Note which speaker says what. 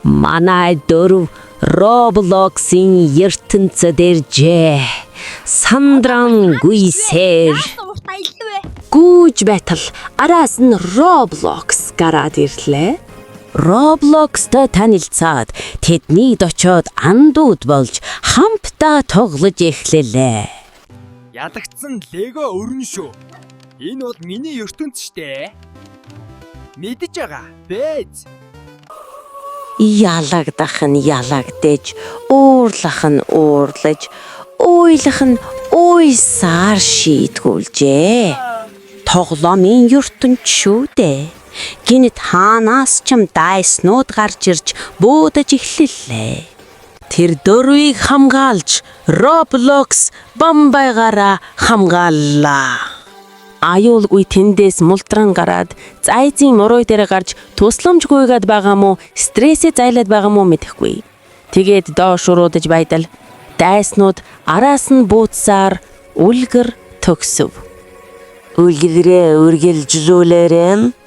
Speaker 1: Манай дөрөв Roblox-ийн ертөнцөд иржээ. Сандран гүйсээр гүйж байтал араас нь Roblox гараад ирлээ. Roblox-тай танилцаад тэднийд очоод андууд болж хамтдаа тоглож эхлэлээ.
Speaker 2: Ядагдсан Лего өрн шүү. Энэ бол миний ертөнц штэ. Мэдэж байгаа. Бэз.
Speaker 1: Ялагдах нь ялагдэж, уурлах нь уурлаж, уйлах нь уйсаар шийтгүүлжээ. Тоглоомын ертөнц шүү дээ. Гинэт хаанаас ч юм дайснууд гарч ирж буудаж эхлэлээ. Тэр дөрвийг хамгаалж Roblox бамбайгаараа хамгааллаа. Аюулгүй тэндээс мултран гараад зайзын мурой дээр гарч тусламжгүйгээд байгаа мó стрессээ зайлаад байгаа мó мэдэхгүй. Тэгээд доош уруудаж байдал дайснууд араас нь бууцсаар үлгэр төгсөв. Үлгэрээ үргэлжлүүлээрэн